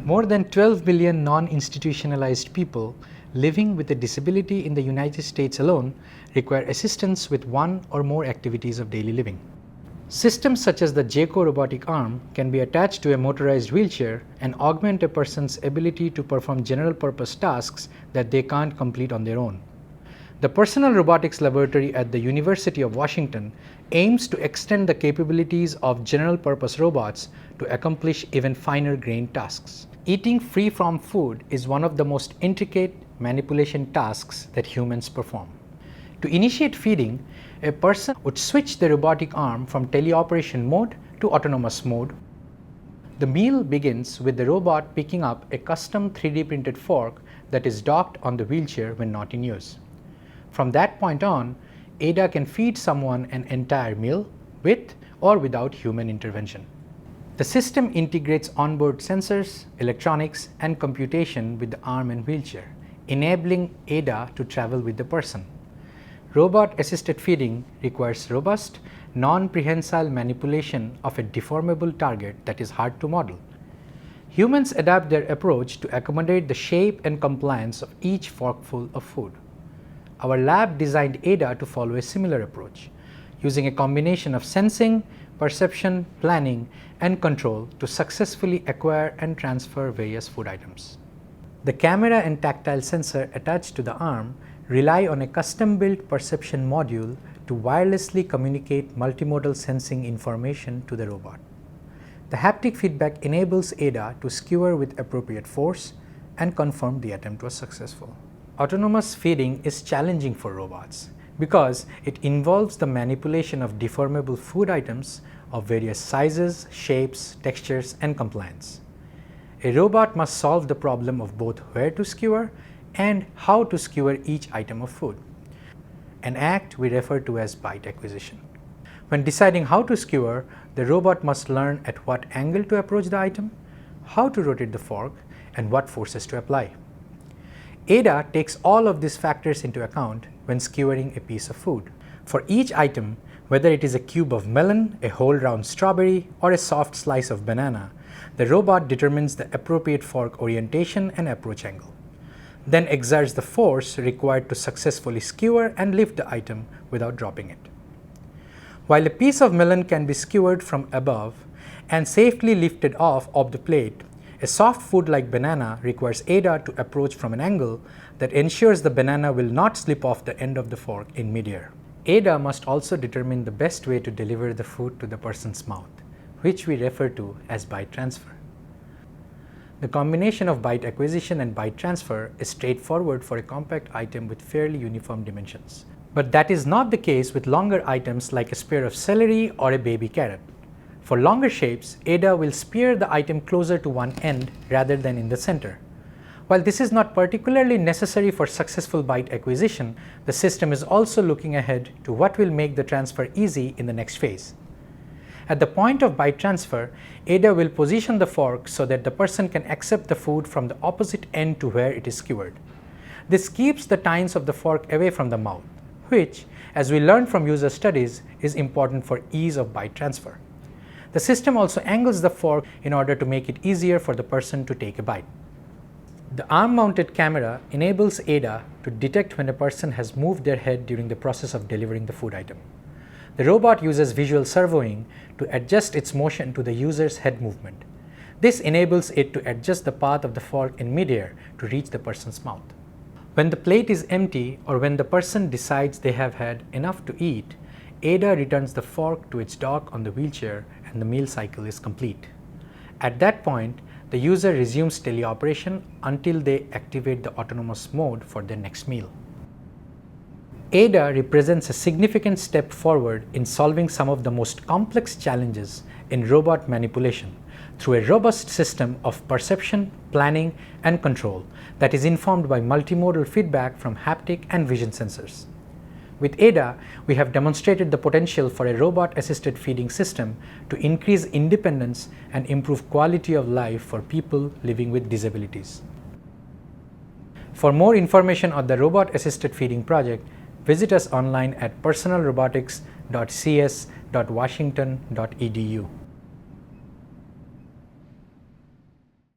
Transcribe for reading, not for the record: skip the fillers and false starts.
More than 12 million non-institutionalized people living with a disability in the United States alone require assistance with one or more activities of daily living. Systems such as the JACO robotic arm can be attached to a motorized wheelchair and augment a person's ability to perform general purpose tasks that they can't complete on their own. The Personal Robotics Laboratory at the University of Washington aims to extend the capabilities of general purpose robots to accomplish even finer grained tasks. Eating free from food is one of the most intricate manipulation tasks that humans perform. To initiate feeding, a person would switch the robotic arm from teleoperation mode to autonomous mode. The meal begins with the robot picking up a custom 3D printed fork that is docked on the wheelchair when not in use. From that point on, ADA can feed someone an entire meal with or without human intervention. The system integrates onboard sensors, electronics, and computation with the arm and wheelchair, enabling ADA to travel with the person. Robot-assisted feeding requires robust, non-prehensile manipulation of a deformable target that is hard to model. Humans adapt their approach to accommodate the shape and compliance of each forkful of food. Our lab designed ADA to follow a similar approach, using a combination of sensing, perception, planning, and control to successfully acquire and transfer various food items. The camera and tactile sensor attached to the arm rely on a custom-built perception module to wirelessly communicate multimodal sensing information to the robot. The haptic feedback enables ADA to skewer with appropriate force and confirm the attempt was successful. Autonomous feeding is challenging for robots because it involves the manipulation of deformable food items of various sizes, shapes, textures, and compliance. A robot must solve the problem of both where to skewer and how to skewer each item of food, an act we refer to as bite acquisition. When deciding how to skewer, the robot must learn at what angle to approach the item, how to rotate the fork, and what forces to apply. ADA takes all of these factors into account when skewering a piece of food. For each item, whether it is a cube of melon, a whole round strawberry, or a soft slice of banana, the robot determines the appropriate fork orientation and approach angle, then exerts the force required to successfully skewer and lift the item without dropping it. While a piece of melon can be skewered from above and safely lifted off of the plate, a soft food like banana requires ADA to approach from an angle that ensures the banana will not slip off the end of the fork in midair. ADA must also determine the best way to deliver the food to the person's mouth, which we refer to as bite transfer. The combination of bite acquisition and bite transfer is straightforward for a compact item with fairly uniform dimensions. But that is not the case with longer items like a spear of celery or a baby carrot. For longer shapes, ADA will spear the item closer to one end rather than in the center. While this is not particularly necessary for successful bite acquisition, the system is also looking ahead to what will make the transfer easy in the next phase. At the point of bite transfer, ADA will position the fork so that the person can accept the food from the opposite end to where it is skewered. This keeps the tines of the fork away from the mouth, which, as we learned from user studies, is important for ease of bite transfer. The system also angles the fork in order to make it easier for the person to take a bite. The arm-mounted camera enables ADA to detect when a person has moved their head during the process of delivering the food item. The robot uses visual servoing to adjust its motion to the user's head movement. This enables it to adjust the path of the fork in midair to reach the person's mouth. When the plate is empty or when the person decides they have had enough to eat, ADA returns the fork to its dock on the wheelchair and the meal cycle is complete. At that point, the user resumes teleoperation until they activate the autonomous mode for their next meal. ADA represents a significant step forward in solving some of the most complex challenges in robot manipulation through a robust system of perception, planning, and control that is informed by multimodal feedback from haptic and vision sensors. With ADA, we have demonstrated the potential for a robot-assisted feeding system to increase independence and improve quality of life for people living with disabilities. For more information on the robot-assisted feeding project, visit us online at personalrobotics.cs.washington.edu.